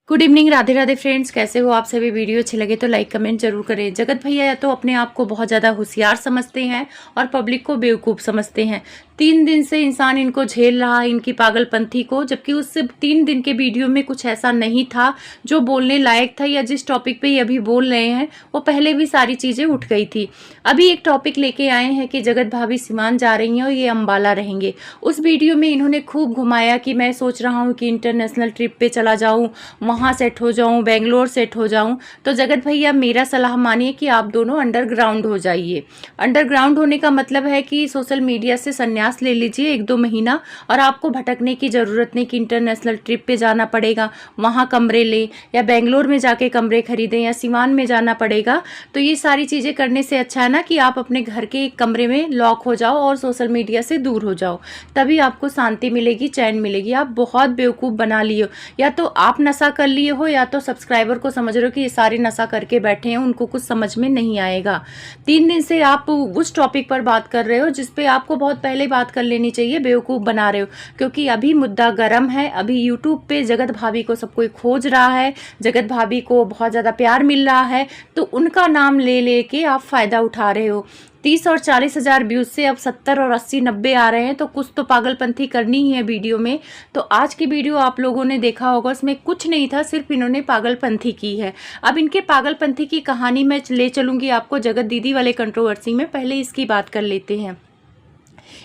Good evening, Radhe Radhe friends. कैसे हो आप सभी? वीडियो अच्छी लगे तो लाइक कमेंट जरूर करें। जगत भैया या तो अपने आप को बहुत ज़्यादा होशियार समझते हैं और पब्लिक को बेवकूफ़ समझते हैं। 3 दिन से इंसान इनको झेल रहा है, इनकी पागलपंथी को, जबकि उस 3 दिन के वीडियो में कुछ ऐसा नहीं था जो बोलने लायक था, या जिस टॉपिक पे ये अभी बोल रहे हैं वो पहले भी सारी चीज़ें उठ गई थी। अभी एक टॉपिक लेके आए हैं कि जगत भाभी सीवान जा रही हैं और ये अम्बाला रहेंगे। उस वीडियो में इन्होंने खूब घुमाया कि मैं सोच रहा हूँ कि इंटरनेशनल ट्रिप पे चला जाऊँ, वहाँ सेट हो जाऊँ, बेंगलोर सेट हो जाऊँ। तो जगत भैया मेरा सलाह मानिए कि आप दोनों अंडरग्राउंड हो जाइए। अंडरग्राउंड होने का मतलब है कि सोशल मीडिया से संन्यास ले लीजिए 1-2 महीना, और आपको भटकने की ज़रूरत नहीं कि इंटरनेशनल ट्रिप पे जाना पड़ेगा, वहाँ कमरे लें, या बेंगलोर में जाके कमरे खरीदें, या सीवान में जाना पड़ेगा। तो ये सारी चीज़ें करने से अच्छा है ना कि आप अपने घर के एक कमरे में लॉक हो जाओ और सोशल मीडिया से दूर हो जाओ, तभी आपको शांति मिलेगी, चैन मिलेगी। आप बहुत बेवकूफ़ बना लिए हो, या तो आप नशा कर लिए हो या तो सब्सक्राइबर को समझ रहे हो कि ये सारे नशा करके बैठे हैं, उनको कुछ समझ में नहीं आएगा। 3 दिन से आप उस टॉपिक पर बात कर रहे हो जिस पे आपको बहुत पहले बात कर लेनी चाहिए, बेवकूफ़ बना रहे हो। क्योंकि अभी मुद्दा गर्म है, अभी यूट्यूब पे जगत भाभी को सब कोई खोज रहा है, जगत भाभी को बहुत ज़्यादा प्यार मिल रहा है, तो उनका नाम ले लेके आप फ़ायदा उठा रहे हो। 30 और 40 हज़ार व्यूज़ से अब 70 और 80 90 आ रहे हैं, तो कुछ तो पागलपंथी करनी ही है वीडियो में। तो आज की वीडियो आप लोगों ने देखा होगा, उसमें कुछ नहीं था, सिर्फ इन्होंने पागलपंथी की है। अब इनके पागलपंथी की कहानी मैं ले चलूँगी आपको जगत दीदी वाले कंट्रोवर्सी में। पहले इसकी बात कर लेते हैं।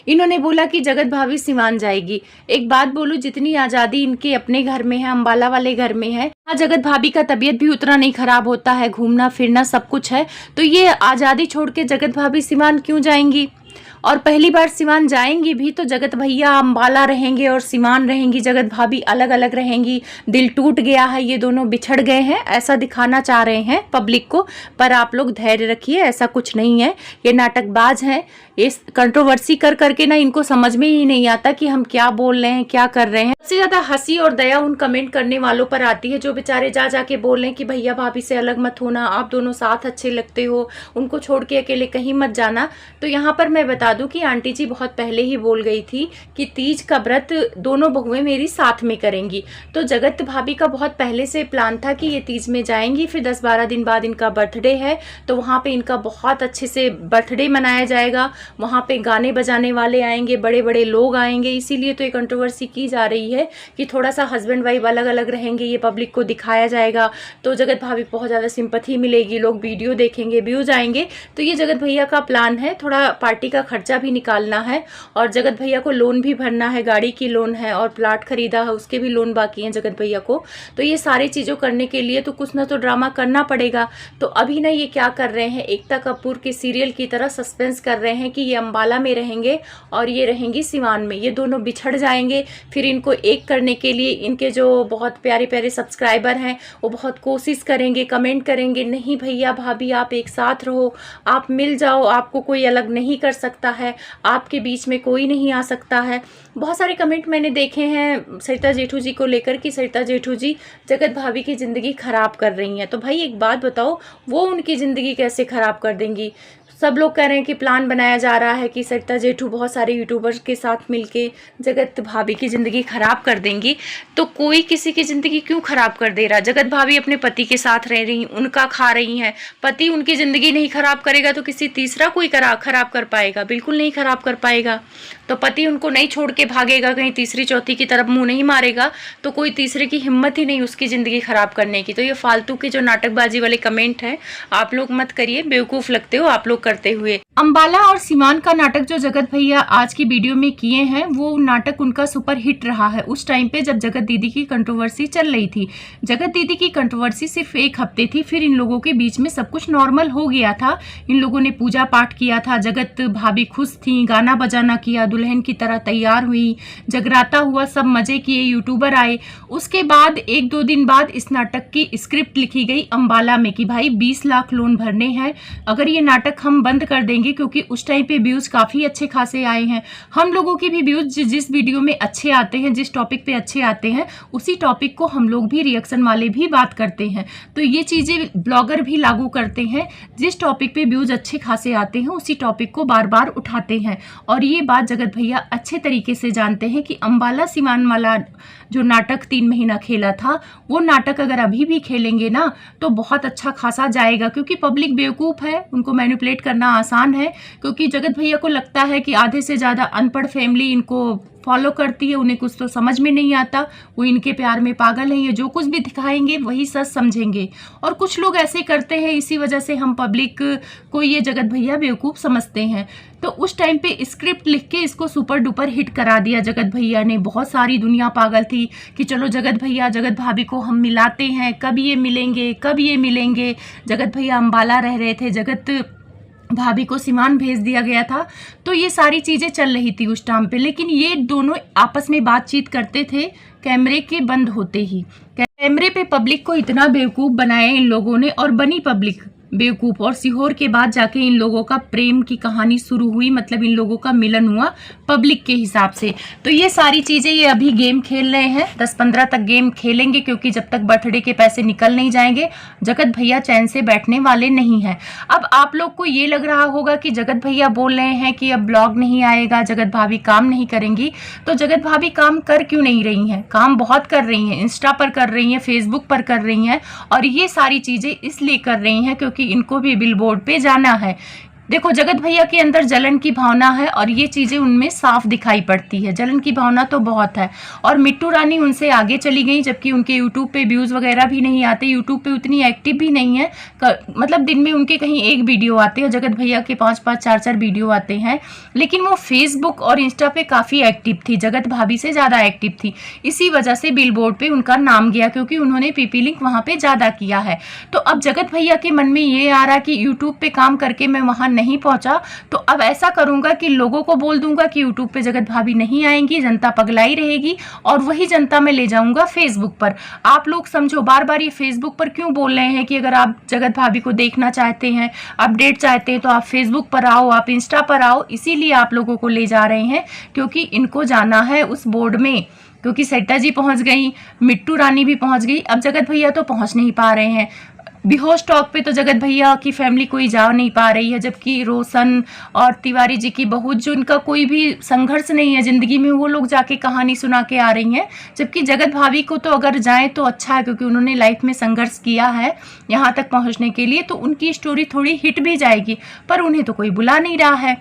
इन्होंने बोला कि जगत भाभी सीवान जाएगी। एक बात बोलूं, जितनी आज़ादी इनके अपने घर में है, अम्बाला वाले घर में है, जगत भाभी का तबीयत भी उतना नहीं खराब होता है, घूमना फिरना सब कुछ है। तो ये आज़ादी छोड़ के जगत भाभी सीवान क्यों जाएंगी? और पहली बार सीवान जाएंगी भी तो जगत भैया अम्बाला रहेंगे और सीवान रहेंगी, जगत भाभी अलग अलग रहेंगी। दिल टूट गया है, ये दोनों बिछड़ गए हैं, ऐसा दिखाना चाह रहे हैं पब्लिक को। पर आप लोग धैर्य रखिए, ऐसा कुछ नहीं है, ये नाटकबाज हैं। इस कंट्रोवर्सी कर करके ना इनको समझ में ही नहीं आता कि हम क्या बोल रहे हैं, क्या कर रहे हैं। सबसे ज्यादा हंसी और दया उन कमेंट करने वालों पर आती है जो बेचारे जा जाके बोल रहे हैं कि भैया भाभी से अलग मत होना, आप दोनों साथ अच्छे लगते हो, उनको छोड़ के अकेले कहीं मत जाना। तो यहाँ पर मैं बता दूं कि आंटी जी बहुत पहले ही बोल गई थी कि तीज का व्रत दोनों बहुएं मेरी साथ में करेंगी। तो जगत भाभी का बहुत पहले से प्लान था कि ये तीज में जाएंगी, फिर 10-12 दिन बाद इनका बर्थडे है, तो वहाँ पे इनका बहुत अच्छे से बर्थडे मनाया जाएगा। वहाँ पे गाने बजाने वाले आएंगे, बड़े बड़े लोग आएंगे। इसीलिए तो ये कंट्रोवर्सी की जा रही है कि थोड़ा सा हस्बैंड वाइफ अलग अलग रहेंगे, ये पब्लिक को दिखाया जाएगा, तो जगत भाभी को बहुत ज़्यादा सिंपैथी मिलेगी, लोग वीडियो देखेंगे, व्यूज आएंगे। तो ये जगत भैया का प्लान है। थोड़ा पार्टी का खर्चा भी निकालना है, और जगत भैया को लोन भी भरना है, गाड़ी की लोन है, और प्लाट खरीदा है उसके भी लोन बाकी हैं जगत भैया को। तो ये सारी चीज़ों करने के लिए तो कुछ ना तो ड्रामा करना पड़ेगा। तो अभी ना ये क्या कर रहे हैं, एकता कपूर के सीरियल की तरह सस्पेंस कर रहे हैं कि ये अम्बाला में रहेंगे और ये रहेंगी सीवान में, ये दोनों बिछड़ जाएंगे। फिर इनको एक करने के लिए इनके जो बहुत प्यारे प्यारे सब्सक्राइबर हैं वो बहुत कोशिश करेंगे, कमेंट करेंगे, नहीं भैया भाभी आप एक साथ रहो, आप मिल जाओ, आपको कोई अलग नहीं कर सकता है, आपके बीच में कोई नहीं आ सकता है। बहुत सारे कमेंट मैंने देखे हैं सरिता जेठू जी को लेकर कि सरिता जेठू जी जगत भाभी की ज़िंदगी ख़राब कर रही हैं। तो भाई एक बात बताओ, वो उनकी ज़िंदगी कैसे ख़राब कर देंगी? सब लोग कह रहे हैं कि प्लान बनाया जा रहा है कि सरिता जेठू बहुत सारे यूट्यूबर्स के साथ मिलके जगत भाभी की ज़िंदगी ख़राब कर देंगी। तो कोई किसी की ज़िंदगी क्यों ख़राब कर दे रहा? जगत भाभी अपने पति के साथ रह रही, उनका खा रही हैं, पति उनकी ज़िंदगी नहीं ख़राब करेगा तो किसी तीसरा कोई ख़राब कर पाएगा? बिल्कुल नहीं ख़राब कर पाएगा। तो पति उनको नहीं छोड़ के भागेगा, कहीं तीसरी चौथी की तरफ मुंह नहीं मारेगा, तो कोई तीसरे की हिम्मत ही नहीं उसकी ज़िंदगी ख़राब करने की। तो ये फालतू के जो नाटकबाजी वाले कमेंट हैं आप लोग मत करिए, बेवकूफ़ लगते हो आप लोग करते हुए। अम्बाला और सीवान का नाटक जो जगत भैया आज की वीडियो में किए हैं, वो नाटक उनका सुपर हिट रहा है उस टाइम पे जब जगत दीदी की कंट्रोवर्सी चल रही थी। जगत दीदी की कंट्रोवर्सी सिर्फ 1 हफ्ते थी, फिर इन लोगों के बीच में सब कुछ नॉर्मल हो गया था। इन लोगों ने पूजा पाठ किया था, जगत भाभी खुश थी, गाना बजाना किया, दुल्हन की तरह तैयार हुई, जगराता हुआ, सब मजे किए, यूट्यूबर आए। उसके बाद 1-2 दिन बाद इस नाटक की स्क्रिप्ट लिखी गई अम्बाला में कि भाई 20 लाख लोन भरने हैं, अगर ये नाटक हम बंद कर देंगे, क्योंकि उस टाइम पे व्यूज काफी अच्छे खासे आए हैं। हम लोगों के भी व्यूज जिस वीडियो में अच्छे आते हैं, जिस टॉपिक पे अच्छे आते हैं, उसी टॉपिक को हम लोग भी रिएक्शन वाले भी बात करते हैं। तो ये चीजें ब्लॉगर भी लागू करते हैं, जिस टॉपिक पे व्यूज अच्छे खासे आते हैं उसी टॉपिक को बार बार उठाते हैं। और ये बात जगत जगत भैया अच्छे तरीके से जानते हैं कि अंबाला सिवान वाला जो नाटक 3 महीना खेला था, वो नाटक अगर अभी भी खेलेंगे ना तो बहुत अच्छा खासा जाएगा, क्योंकि पब्लिक बेवकूफ़ है, उनको मैनिपुलेट करना आसान है। क्योंकि जगत भैया को लगता है कि आधे से ज़्यादा अनपढ़ फैमिली इनको फॉलो करती है, उन्हें कुछ तो समझ में नहीं आता, वो इनके प्यार में पागल हैं, ये जो कुछ भी दिखाएंगे वही सच समझेंगे। और कुछ लोग ऐसे करते हैं, इसी वजह से हम पब्लिक को ये जगत भैया बेवकूफ़ समझते हैं। तो उस टाइम पे स्क्रिप्ट लिख के इसको सुपर डुपर हिट करा दिया जगत भैया ने। बहुत सारी दुनिया पागल थी कि चलो जगत भैया जगत भाभी को हम मिलाते हैं, कब ये मिलेंगे कब ये मिलेंगे। जगत भैया अंबाला रह रहे थे, जगत भाभी को सिवान भेज दिया गया था, तो ये सारी चीज़ें चल रही थी उस टाइम पे। लेकिन ये दोनों आपस में बातचीत करते थे कैमरे के बंद होते ही। कैमरे पे पब्लिक को इतना बेवकूफ़ बनाया इन लोगों ने, और बनी पब्लिक बेवकूफ़। और सीहोर के बाद जाके इन लोगों का प्रेम की कहानी शुरू हुई, मतलब इन लोगों का मिलन हुआ पब्लिक के हिसाब से। तो ये सारी चीज़ें, ये अभी गेम खेल रहे हैं, 10-15 तक गेम खेलेंगे, क्योंकि जब तक बर्थडे के पैसे निकल नहीं जाएंगे जगत भैया चैन से बैठने वाले नहीं हैं। अब आप लोग को ये लग रहा होगा कि जगत भैया बोल रहे हैं कि अब ब्लॉग नहीं आएगा, जगत भाभी काम नहीं करेंगी। तो जगत भाभी काम कर क्यों नहीं रही हैं? काम बहुत कर रही हैं, इंस्टा पर कर रही हैं, फेसबुक पर कर रही हैं, और ये सारी चीज़ें इसलिए कर रही हैं क्योंकि इनको भी बिलबोर्ड पे जाना है। देखो जगत भैया के अंदर जलन की भावना है, और ये चीज़ें उनमें साफ दिखाई पड़ती है। जलन की भावना तो बहुत है। और मिट्टू रानी उनसे आगे चली गई, जबकि उनके यूट्यूब पे व्यूज़ वगैरह भी नहीं आते, यूट्यूब पे उतनी एक्टिव भी नहीं है। मतलब दिन में उनके कहीं एक वीडियो आते हैं, जगत भैया के 5-5 4-4 वीडियो आते हैं। लेकिन वो फेसबुक और इंस्टा पे काफ़ी एक्टिव थी, जगत भाभी से ज़्यादा एक्टिव थी। इसी वजह से बिलबोर्ड पे उनका नाम गया, क्योंकि उन्होंने पीपी लिंक वहाँ पे ज़्यादा किया है। तो अब जगत भैया के मन में ये आ रहा कि यूट्यूब पे काम करके मैं वहाँ नहीं पहुंचा, तो अब ऐसा करूंगा कि लोगों को बोल दूंगा कि यूट्यूब पे जगत भाभी नहीं आएंगी, जनता पगलाई रहेगी, और वही जनता मैं ले जाऊंगा फेसबुक पर। आप लोग समझो, बार बार ये फेसबुक पर क्यों बोल रहे हैं कि अगर आप जगत भाभी को देखना चाहते हैं, अपडेट चाहते हैं, तो आप फेसबुक पर आओ, आप इंस्टा पर आओ। इसीलिए आप लोगों को ले जा रहे हैं, क्योंकि इनको जाना है उस बोर्ड में। क्योंकि सेट्टा जी पहुंच गई, मिट्टू रानी भी पहुंच गई, अब जगत भैया तो पहुंच नहीं पा रहे हैं। बेहोश टॉक पे तो जगत भैया की फैमिली कोई जा नहीं पा रही है, जबकि रोशन और तिवारी जी की बहू, जो उनका कोई भी संघर्ष नहीं है जिंदगी में, वो लोग जाके कहानी सुना के आ रही हैं। जबकि जगत भाभी को तो अगर जाएं तो अच्छा है, क्योंकि उन्होंने लाइफ में संघर्ष किया है यहाँ तक पहुँचने के लिए, तो उनकी स्टोरी थोड़ी हिट भी जाएगी, पर उन्हें तो कोई बुला नहीं रहा है।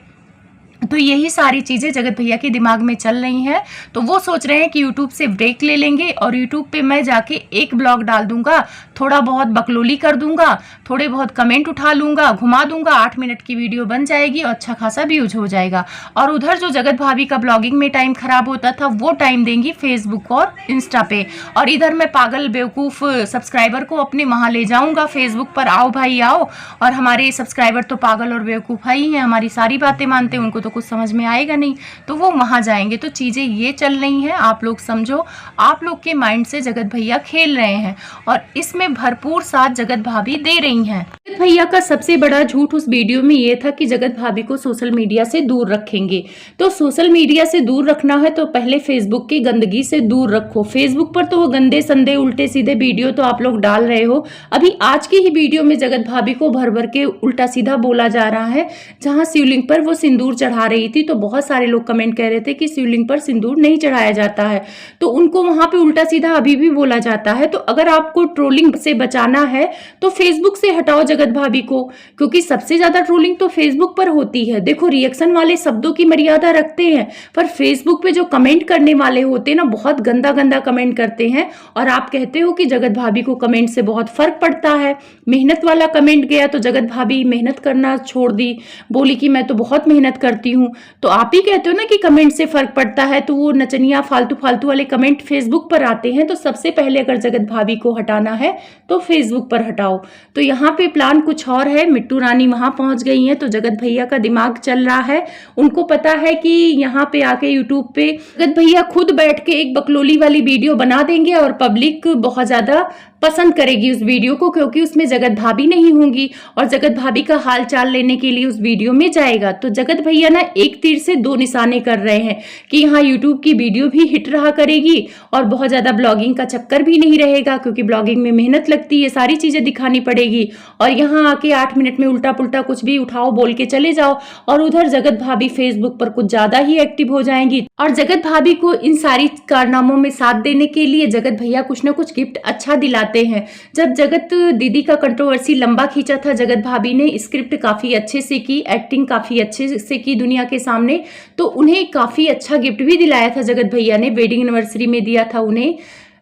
तो यही सारी चीज़ें जगत भैया के दिमाग में चल रही हैं। तो वो सोच रहे हैं कि यूट्यूब से ब्रेक ले लेंगे, और यूट्यूब पे मैं जाके एक ब्लॉग डाल दूंगा, थोड़ा बहुत बकलोली कर दूंगा, थोड़े बहुत कमेंट उठा लूंगा, घुमा दूंगा, 8 मिनट की वीडियो बन जाएगी और अच्छा खासा व्यूज हो जाएगा। और उधर जो जगत भाभी का ब्लॉगिंग में टाइम खराब होता था, वो टाइम देंगी फेसबुक और इंस्टा पे। और इधर मैं पागल बेवकूफ़ सब्सक्राइबर को अपने वहाँ ले जाऊँगा फेसबुक पर, आओ भाई आओ। और हमारे सब्सक्राइबर तो पागल और बेवकूफ़ ही हैं, हमारी सारी बातें मानते हैं, उनको तो कुछ समझ में आएगा नहीं, तो वो वहां जाएंगे। तो चीजें ये चल रही हैं, आप लोग समझो, आप लोग के माइंड से जगत भैया खेल रहे हैं, और इसमें भरपूर साथ जगत भाभी दे रही हैं। जगत भैया का सबसे बड़ा झूठ उस वीडियो में ये था कि जगत भाभी को सोशल मीडिया से दूर रखेंगे। तो सोशल मीडिया से दूर रखना है तो पहले फेसबुक की गंदगी से दूर रखो। फेसबुक पर तो वो गंदे संदे उल्टे सीधे वीडियो तो आप लोग डाल रहे हो। अभी आज की ही वीडियो में जगत भाभी को भर भर के उल्टा सीधा बोला जा रहा है। जहां शिवलिंग पर वो सिंदूर चढ़ा रही थी, तो बहुत सारे लोग कमेंट कह रहे थे कि शिवलिंग पर सिंदूर नहीं चढ़ाया जाता है, तो उनको वहां पे उल्टा सीधा अभी भी बोला जाता है। तो अगर आपको ट्रोलिंग से बचाना है तो फेसबुक से हटाओ जगत भाभी को, क्योंकि सबसे ज्यादा ट्रोलिंग तो फेसबुक पर होती है। देखो रिएक्शन वाले शब्दों की मर्यादा रखते हैं, पर फेसबुक पे जो कमेंट करने वाले होते हैं ना, बहुत गंदा गंदा कमेंट करते हैं। और आप कहते हो कि जगत भाभी को कमेंट से बहुत फर्क पड़ता है। मेहनत वाला कमेंट गया तो जगत भाभी मेहनत करना छोड़ दी, बोली कि मैं तो बहुत मेहनत करती हूँ। तो आप ही कहते हो ना कि कमेंट से फर्क पड़ता है, तो वो नचनिया फालतू फालतू वाले कमेंट फेसबुक पर आते हैं। तो सबसे पहले अगर जगत भाभी को हटाना है तो फेसबुक पर हटाओ। तो यहाँ पे प्लान कुछ और है। मिट्टू रानी वहां पहुंच गई हैं, तो जगत भैया का दिमाग चल रहा है। उनको पता है कि यहाँ पे आके यूट्यूब पे जगत भैया खुद बैठ के एक बकलोली वाली वीडियो बना देंगे और पब्लिक बहुत ज्यादा पसंद करेगी उस वीडियो को, क्योंकि उसमें जगत भाभी नहीं होंगी और जगत भाभी का हाल चाल लेने के लिए उस वीडियो में जाएगा। तो जगत भैया ना एक तीर से दो निशाने कर रहे हैं कि यहाँ यूट्यूब की वीडियो भी हिट रहा करेगी और बहुत ज्यादा ब्लॉगिंग का चक्कर भी नहीं रहेगा, क्योंकि ब्लॉगिंग में मेहनत लगती है, सारी चीजें दिखानी पड़ेगी। और यहाँ आके 8 मिनट में उल्टा पुल्टा कुछ भी उठाओ बोल के चले जाओ। और उधर जगत भाभी फेसबुक पर कुछ ज्यादा ही एक्टिव हो जाएंगी। और जगत भाभी को इन सारी कारनामों में साथ देने के लिए जगत भैया कुछ ना कुछ गिफ्ट अच्छा दिलाते हैं। जब जगत दीदी का कंट्रोवर्सी लंबा खींचा था, जगत भाभी ने स्क्रिप्ट काफी अच्छे से की, एक्टिंग काफी अच्छे से की दुनिया के सामने, तो उन्हें काफी अच्छा गिफ्ट भी दिलाया था जगत भैया ने। वेडिंग एनिवर्सरी में दिया था उन्हें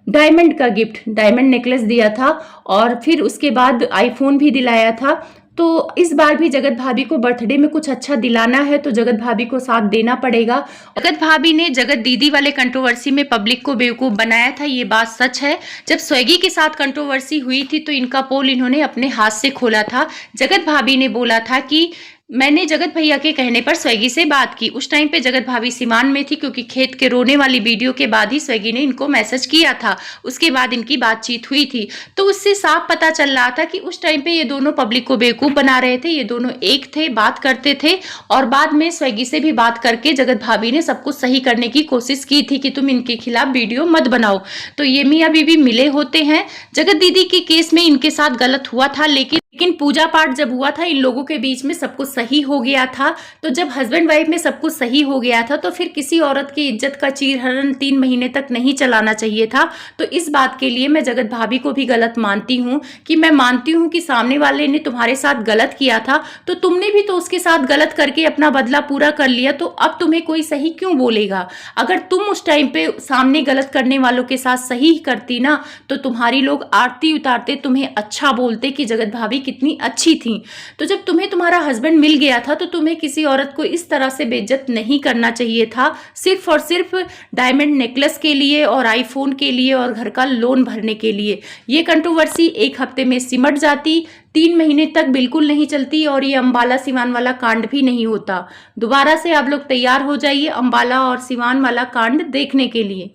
डायमंड का गिफ्ट, डायमंड नेकलेस दिया था और फिर उसके बाद आईफोन भी दिलाया था। तो इस बार भी जगत भाभी को बर्थडे में कुछ अच्छा दिलाना है, तो जगत भाभी को साथ देना पड़ेगा। जगत भाभी ने जगत दीदी वाले कंट्रोवर्सी में पब्लिक को बेवकूफ बनाया था, ये बात सच है। जब स्वेगी के साथ कंट्रोवर्सी हुई थी तो इनका पोल इन्होंने अपने हाथ से खोला था। जगत भाभी ने बोला था कि मैंने जगत भैया के कहने पर स्वेगी से बात की। उस टाइम पे जगत भाभी सीमान में थी, क्योंकि खेत के रोने वाली वीडियो के बाद ही स्वेगी ने इनको मैसेज किया था, उसके बाद इनकी बातचीत हुई थी। तो उससे साफ पता चल रहा था कि उस टाइम पे ये दोनों पब्लिक को बेवकूफ बना रहे थे, ये दोनों एक थे, बात करते थे। और बाद में स्वेगी से भी बात करके जगत भाभी ने सब कुछ सही करने की कोशिश की थी कि तुम इनके खिलाफ वीडियो मत बनाओ। तो ये मियां बीवी मिले होते हैं। जगत दीदी के केस में इनके साथ गलत हुआ था, लेकिन पूजा पाठ जब हुआ था इन लोगों के बीच में सब कुछ सही हो गया था। तो जब हस्बैंड वाइफ में सब कुछ सही हो गया था तो फिर किसी औरत की इज्जत का चीरहरण 3 महीने तक नहीं चलाना चाहिए था। तो इस बात के लिए मैं जगत भाभी को भी गलत मानती हूँ कि मैं मानती हूँ कि सामने वाले ने तुम्हारे साथ गलत किया था, तो तुमने भी तो उसके साथ गलत करके अपना बदला पूरा कर लिया, तो अब तुम्हें कोई सही क्यों बोलेगा। अगर तुम उस टाइम पे सामने गलत करने वालों के साथ सही करती ना, तो तुम्हारी लोग आरती उतारते, तुम्हें अच्छा बोलते कि जगत भाभी कितनी अच्छी थी। तो जब तुम्हें तुम्हारा हस्बैंड मिल गया था तो तुम्हें किसी औरत को इस तरह से बेइज्जत नहीं करना चाहिए था, सिर्फ और सिर्फ डायमंड नेकलेस के लिए और आईफोन के लिए और घर का लोन भरने के लिए। ये कंट्रोवर्सी 1 हफ्ते में सिमट जाती, 3 महीने तक बिल्कुल नहीं चलती और ये अंबाला सिवान वाला कांड भी नहीं होता। दोबारा से आप लोग तैयार हो जाइए अंबाला और सिवान वाला कांड देखने के लिए।